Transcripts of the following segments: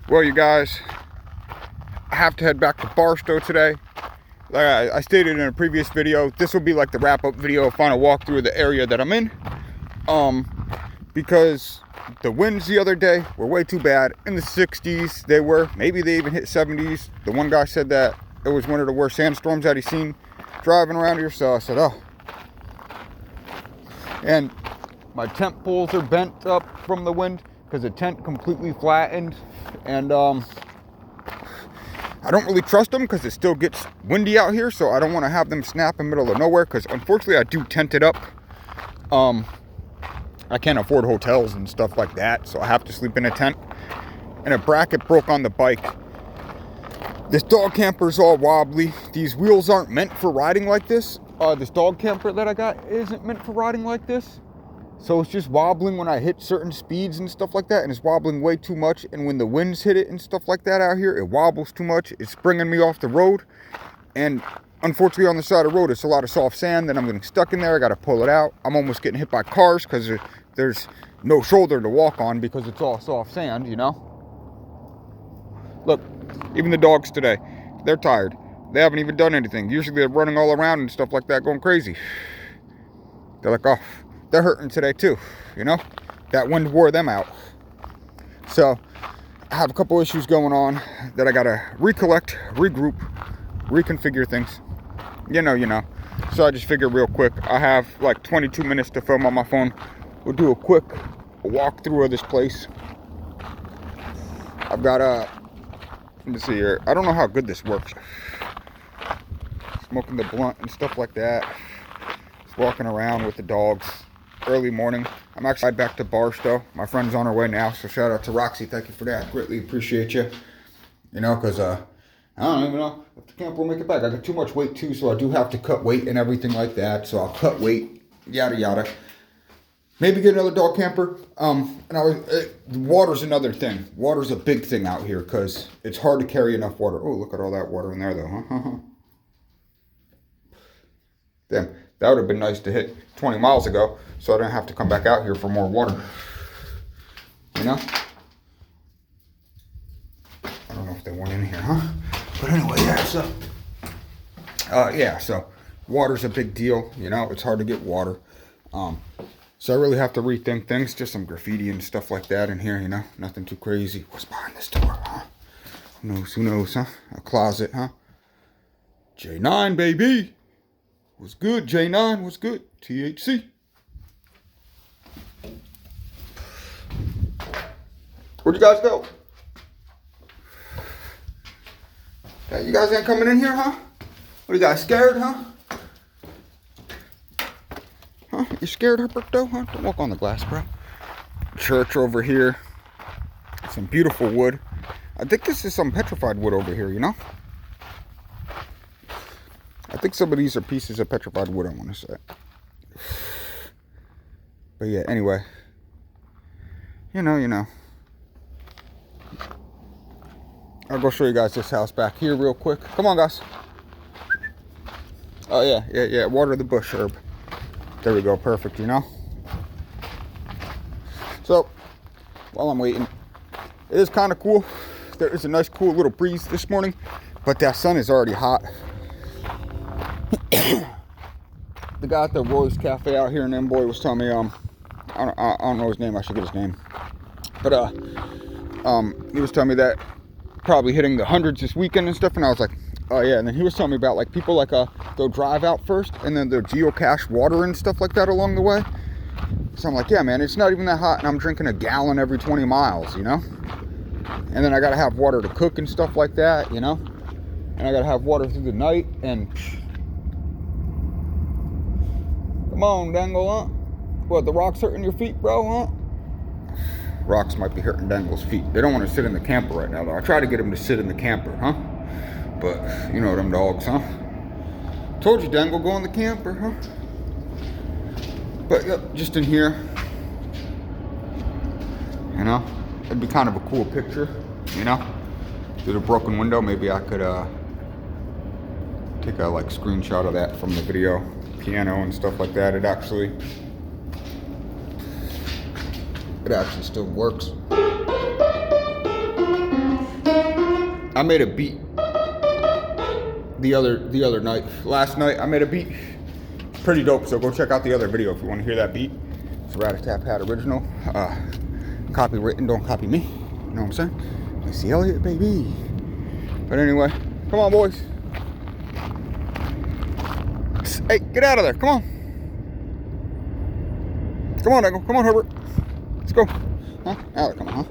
Well, you guys, I have to head back to Barstow today. Like I stated in a previous video, this will be like the wrap-up video, final walkthrough of the area that I'm in. Because the winds the other day were way too bad. In the 60s, they were. Maybe they even hit 70s. The one guy said that it was one of the worst sandstorms that he's seen driving around here. So I said, oh. And my tent poles are bent up from the wind because the tent completely flattened. And I don't really trust them because it still gets windy out here. So I don't want to have them snap in the middle of nowhere because unfortunately I do tent it up. I can't afford hotels and stuff like that, so I have to sleep in a tent. And a bracket broke on the bike. This dog camper's all wobbly. These wheels aren't meant for riding like this. This dog camper that I got isn't meant for riding like this. So it's just wobbling when I hit certain speeds and stuff like that, and it's wobbling way too much. And when the winds hit it and stuff like that out here, it wobbles too much. It's bringing me off the road. And unfortunately, on the side of the road, it's a lot of soft sand, and I'm getting stuck in there. I got to pull it out. I'm almost getting hit by cars because there's no shoulder to walk on because it's all soft sand, you know? Look, even the dogs today, they're tired. They haven't even done anything. Usually they're running all around and stuff like that, going crazy. They're like, oh, they're hurting today too, you know? That wind wore them out. So I have a couple issues going on that I got to recollect, regroup, reconfigure things. You know. So I just figured real quick, I have like 22 minutes to film on my phone. We'll do a quick walkthrough of this place. I've got let me see here. I don't know how good this works. Smoking the blunt and stuff like that. Just walking around with the dogs. Early morning. I'm actually back to Barstow. My friend's on her way now, so shout out to Roxy. Thank you for that. Greatly appreciate you. You know, because I don't even know if the camper will make it back. I got too much weight too, so I do have to cut weight and everything like that. So I'll cut weight, yada yada. Maybe get another dog camper. Water's another thing. Water's a big thing out here because it's hard to carry enough water. Oh, look at all that water in there though, huh? Damn, that would have been nice to hit 20 miles ago so I didn't have to come back out here for more water. You know? I don't know if they went in here, huh? But anyway, so water's a big deal, you know? It's hard to get water. So I really have to rethink things. Just some graffiti and stuff like that in here, you know? Nothing too crazy. What's behind this door, huh? Who knows, huh? A closet, huh? J9, baby! What's good, J9? What's good? THC. Where'd you guys go? Yeah, you guys ain't coming in here, huh? What, you guys scared, huh? Huh? You scared, Herberto, huh? Don't walk on the glass, bro. Church over here. Some beautiful wood. I think this is some petrified wood over here, you know? I think some of these are pieces of petrified wood, I want to say. But yeah, anyway. You know. I'll go show you guys this house back here real quick. Come on, guys. Oh, yeah. Water the bush, Herb. There we go. Perfect, you know? So, while I'm waiting, it is kind of cool. There is a nice, cool little breeze this morning, but that sun is already hot. The guy at the Roy's Cafe out here in Amboy was telling me, I don't know his name. I should get his name. But, he was telling me that probably hitting the hundreds this weekend and stuff, and I was like, oh yeah. And then he was telling me about like people like they'll drive out first and then they'll geocache water and stuff like that along the way. So I'm like, yeah, man, it's not even that hot and I'm drinking a gallon every 20 miles, you know? And then I gotta have water to cook and stuff like that, you know? And I gotta have water through the night and come on, Dangle, huh? What, the rocks hurting your feet, bro, huh? Rocks might be hurting Dangle's feet. They don't want to sit in the camper right now, though. I try to get him to sit in the camper, huh? But, you know them dogs, huh? Told you, Dangle, go in the camper, huh? But, yep, just in here. You know? It'd be kind of a cool picture, you know? Through the broken window, maybe I could, take a, like, screenshot of that from the video. Piano and stuff like that. It actually still works. I made a beat the other night. Last night I made a beat. Pretty dope, so go check out the other video if you want to hear that beat. It's a Rat-a-Tap Hat original. Copywritten, don't copy me. You know what I'm saying? Missy Elliott, baby. But anyway, come on, boys. Hey, get out of there. Come on. Come on, Eggle. Come on, Herbert. Let's go. Huh? Now they're coming, huh?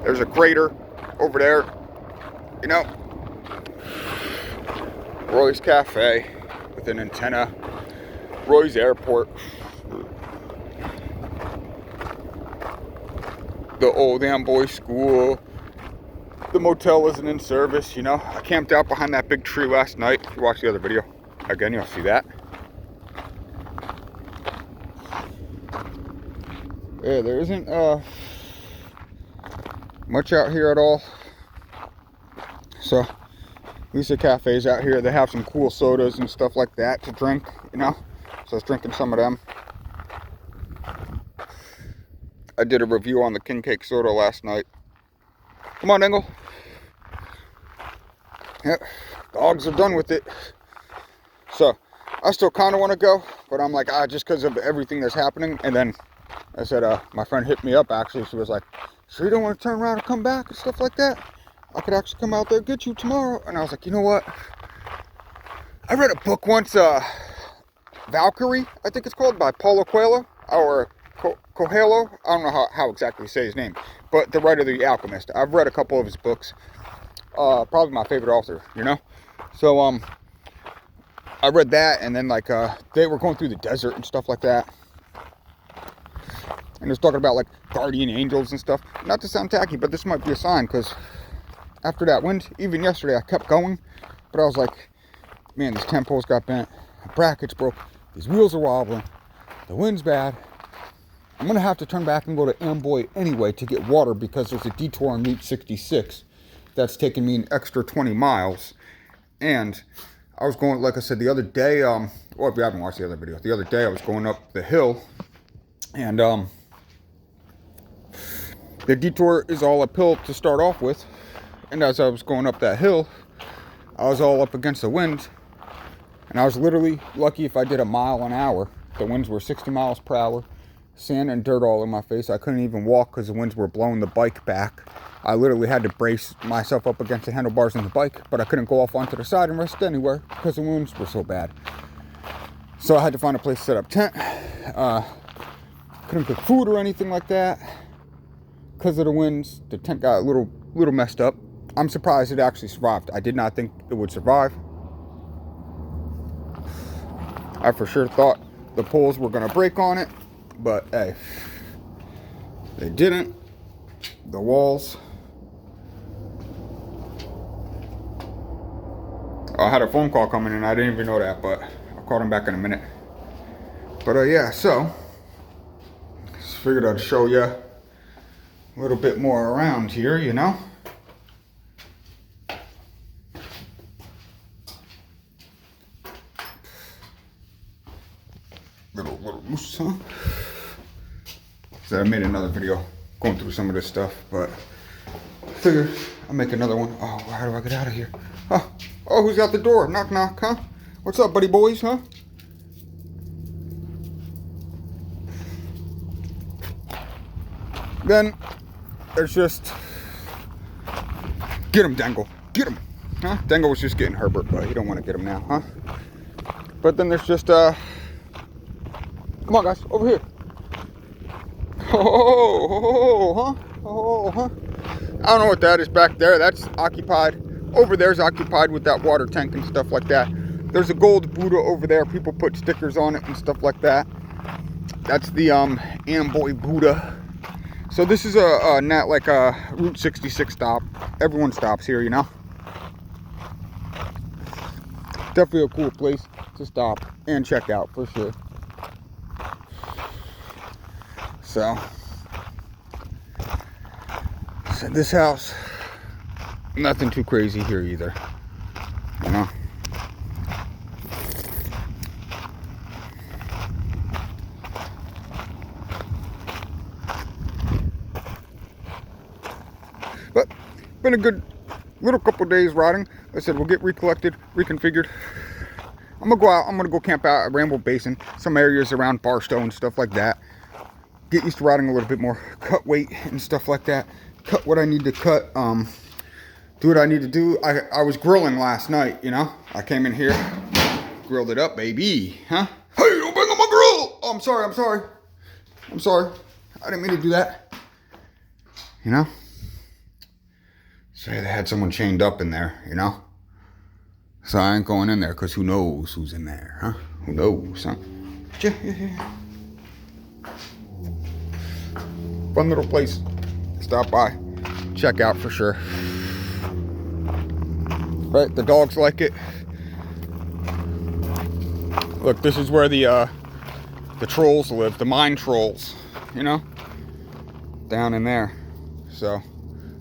There's a crater over there. You know, Roy's Cafe with an antenna. Roy's Airport. The old Amboy school. The motel isn't in service, you know. I camped out behind that big tree last night. If you watch the other video, again, you'll see that. Yeah, there isn't much out here at all. So, at least the cafes out here, they have some cool sodas and stuff like that to drink, you know. So I was drinking some of them. I did a review on the King Cake soda last night. Come on, Engel. Yep, dogs are done with it. So, I still kind of want to go, but I'm like, just because of everything that's happening. And then I said, my friend hit me up, actually. She was like, sure you don't want to turn around and come back and stuff like that? I could actually come out there and get you tomorrow. And I was like, you know what? I read a book once, Valkyrie, I think it's called, by Paulo Coelho, or Coelho. I don't know how exactly to say his name, but the writer of The Alchemist. I've read a couple of his books. Probably my favorite author, you know? So, I read that, and then, like, they were going through the desert and stuff like that. And it was talking about, like, guardian angels and stuff. Not to sound tacky, but this might be a sign, because after that wind, even yesterday, I kept going. But I was like, man, these 10 poles got bent. The brackets broke. These wheels are wobbling. The wind's bad. I'm going to have to turn back and go to Amboy anyway to get water, because there's a detour on Route 66 that's taking me an extra 20 miles. And I was going, like I said, the other day, well, if you haven't watched the other video, the other day I was going up the hill, and the detour is all uphill to start off with. And as I was going up that hill, I was all up against the wind, and I was literally lucky if I did a mile an hour. The winds were 60 miles per hour, sand and dirt all in my face. I couldn't even walk because the winds were blowing the bike back. I literally had to brace myself up against the handlebars on the bike, but I couldn't go off onto the side and rest anywhere because the winds were so bad. So I had to find a place to set up tent. Couldn't cook food or anything like that because of the winds. The tent got a little messed up. I'm surprised it actually survived. I did not think it would survive. I for sure thought the poles were going to break on it, but hey, they didn't. The walls. I had a phone call coming in, I didn't even know that, but I'll call him back in a minute. But yeah, so just figured I'd show you a little bit more around here, you know. Little loose, huh? So I made another video going through some of this stuff, but I figured I'll make another one. Oh, how do I get out of here? Oh, who's at the door? Knock, knock, huh? What's up, buddy boys, huh? Then there's just, get him, Dangle, get him, huh? Dangle was just getting Herbert, but he don't want to get him now, huh? But then there's just, come on, guys, over here. Oh, huh? I don't know what that is back there. That's occupied. Over there's occupied with that water tank and stuff like that. There's a gold Buddha over there. People put stickers on it and stuff like that. That's the Amboy Buddha. So this is not like a Route 66 stop. Everyone stops here, you know. Definitely a cool place to stop and check out for sure. So this house, nothing too crazy here either, you know. been a good little couple days riding. Like I said, we'll get recollected, reconfigured. I'm gonna go out. I'm gonna go camp out at Ramble Basin, some areas around Barstow and stuff like that. Get used to riding a little bit more, cut weight and stuff like that. Cut what I need to cut. Do what I need to do. I was grilling last night, you know. I came in here, grilled it up, baby, huh? Hey, don't bang on my grill! Oh, I'm sorry. I didn't mean to do that. You know? So they had someone chained up in there, you know? So I ain't going in there, because who knows who's in there, huh? Who knows, huh? Fun little place. Stop by. Check out for sure. Right, the dogs like it. Look, this is where the trolls live, the mine trolls, you know? Down in there. So,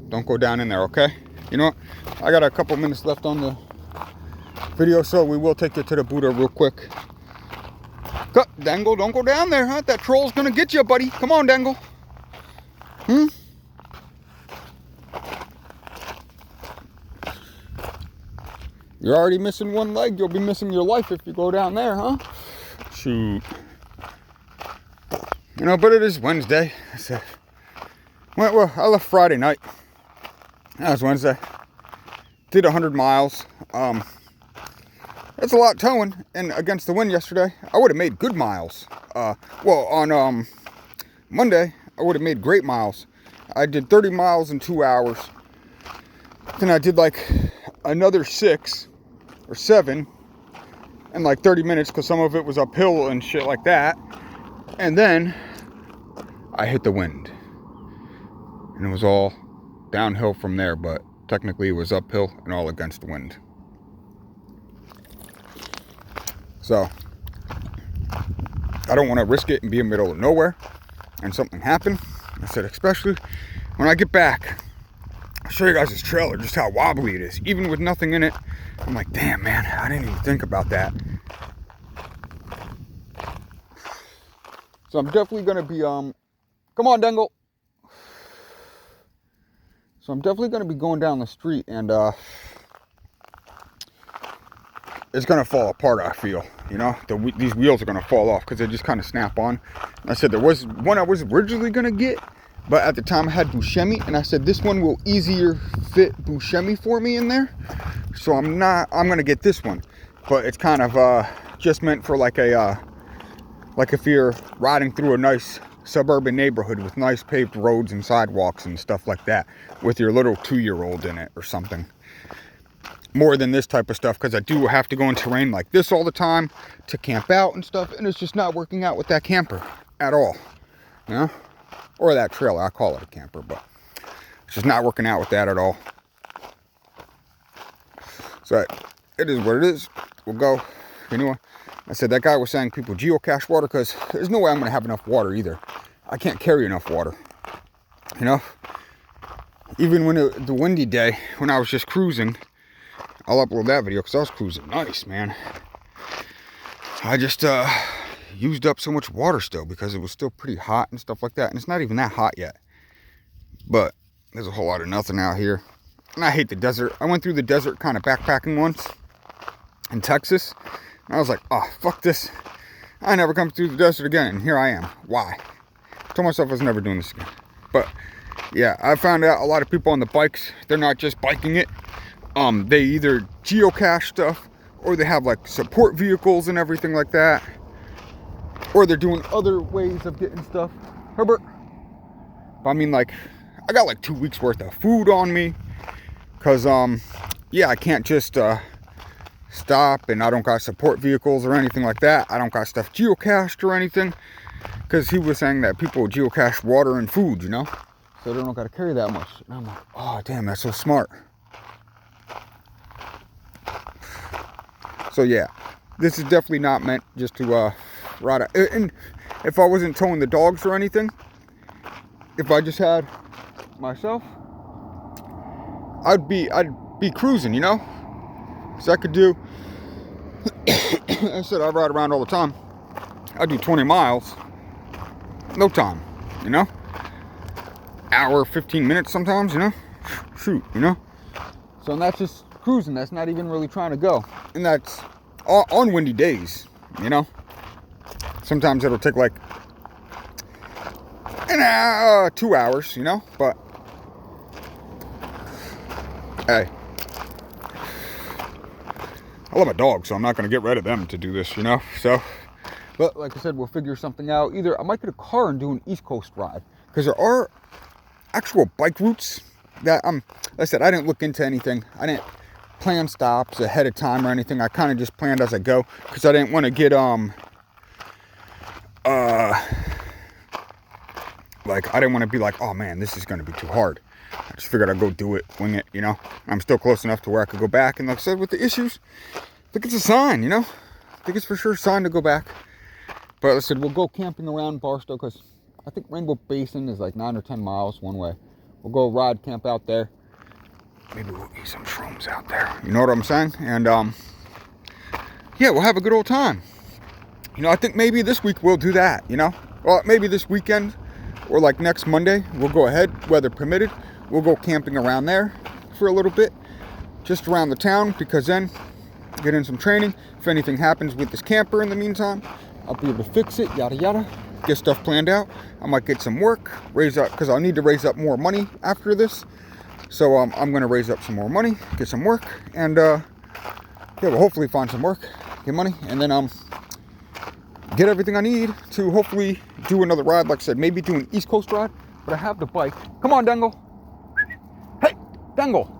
don't go down in there, okay? You know what? I got a couple minutes left on the video, so we will take you to the Buddha real quick. Dangle, don't go down there, huh? That troll's gonna get you, buddy. Come on, Dangle. You're already missing one leg. You'll be missing your life if you go down there, huh? Shoot. You know, but it is Wednesday. Well, I left Friday night. That was Wednesday. Did 100 miles. That's a lot towing. And against the wind yesterday, I would have made good miles. Well, on Monday, I would have made great miles. I did 30 miles in 2 hours. Then I did like another 6 or 7 in like 30 minutes because some of it was uphill and shit like that. And then I hit the wind. And it was all downhill from there, but technically it was uphill and all against the wind. So I don't want to risk it and be in the middle of nowhere and something happen. I said, especially when I get back, I'll show you guys this trailer, just how wobbly it is. Even with nothing in it, I'm like, damn, man, I didn't even think about that. So I'm definitely going to be, come on, Dangle. So I'm definitely going to be going down the street, and it's going to fall apart, I feel. You know, these wheels are going to fall off because they just kind of snap on. And I said there was one I was originally going to get, but at the time I had Buscemi, and I said this one will easier fit Buscemi for me in there. So I'm going to get this one. But it's kind of just meant for like if you're riding through a nice suburban neighborhood with nice paved roads and sidewalks and stuff like that with your little 2-year-old in it or something. More than this type of stuff, because I do have to go in terrain like this all the time to camp out and stuff, and it's just not working out with that camper at all, you know? Or that trailer. I call it a camper, but it's just not working out with that at all. So it is what it is. We'll go. Anyway, I said that guy was saying people geocache water because there's no way I'm going to have enough water either. I can't carry enough water, you know? Even when the windy day, when I was just cruising, I'll upload that video because I was cruising nice, man. I just used up so much water still because it was still pretty hot and stuff like that. And it's not even that hot yet. But there's a whole lot of nothing out here. And I hate the desert. I went through the desert kind of backpacking once in Texas. And I was like, oh, fuck this. I never come through the desert again. And here I am. Why? I told myself I was never doing this again. But yeah, I found out a lot of people on the bikes, they're not just biking it. They either geocache stuff, or they have like support vehicles and everything like that, or they're doing other ways of getting stuff. Herbert. But I mean, like, I got like 2 weeks worth of food on me, cause yeah, I can't just stop, and I don't got support vehicles or anything like that. I don't got stuff geocached or anything, cause he was saying that people geocache water and food, you know, so they don't got to carry that much. And I'm like, oh damn, that's so smart. So yeah, this is definitely not meant just to ride out. And if I wasn't towing the dogs or anything, if I just had myself, I'd be cruising, you know. So I could do. I said I ride around all the time. I do 20 miles, no time, you know. Hour, 15 minutes sometimes, you know. shoot, you know? So and that's just cruising. That's not even really trying to go. And that's on windy days, you know? Sometimes it'll take like 2 hours, you know? But, hey. I love my dog, so I'm not going to get rid of them to do this, you know? So, but like I said, we'll figure something out. Either I might get a car and do an East Coast ride. Because there are actual bike routes that, like I said, I didn't look into anything. I didn't plan stops ahead of time or anything. I kind of just planned as I go. Because I didn't want to get, like, I didn't want to be like, oh man, this is going to be too hard. I just figured I'd go do it, wing it, you know. I'm still close enough to where I could go back. And like I said, with the issues, I think it's a sign, you know. I think it's for sure a sign to go back. But like I said, we'll go camping around Barstow because I think Rainbow Basin is like 9 or 10 miles one way. We'll go ride camp out there. Maybe we'll eat some shrooms out there. You know what I'm saying? And yeah, we'll have a good old time. You know, I think maybe this week we'll do that, you know. Well, maybe this weekend or like next Monday, we'll go ahead, weather permitted. We'll go camping around there for a little bit, just around the town, because then get in some training. If anything happens with this camper in the meantime, I'll be able to fix it, yada yada, get stuff planned out. I might get some work, raise up, because I'll need to raise up more money after this. So I'm going to raise up some more money, get some work, and yeah, we'll hopefully find some work, get money, and then get everything I need to hopefully do another ride. Like I said, maybe do an East Coast ride, but I have the bike. Come on, Dangle. Hey, Dangle.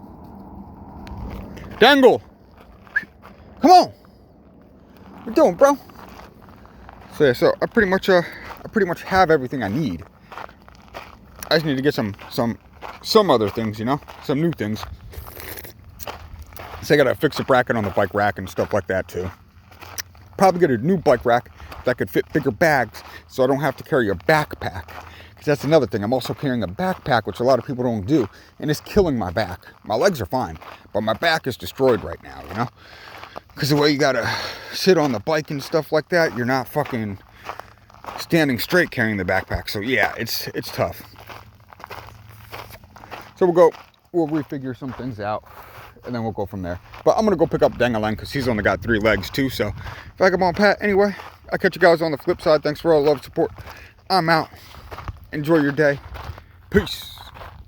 Dangle. Come on. What you doing, bro? So yeah, so I pretty much have everything I need. I just need to get some other things, you know, some new things. So I gotta fix the bracket on the bike rack and stuff like that too. Probably get a new bike rack that could fit bigger bags, so I don't have to carry a backpack. Because that's another thing. I'm also carrying a backpack, which a lot of people don't do, and it's killing my back. My legs are fine, but my back is destroyed right now, you know? Because the way you gotta sit on the bike and stuff like that, you're not fucking standing straight carrying the backpack. So yeah, it's tough. So we'll refigure some things out, and then we'll go from there. But I'm gonna go pick up Dangalang because he's only got 3 legs too. So Vagabond Pat, anyway, I'll catch you guys on the flip side. Thanks for all the love and support. I'm out. Enjoy your day. Peace.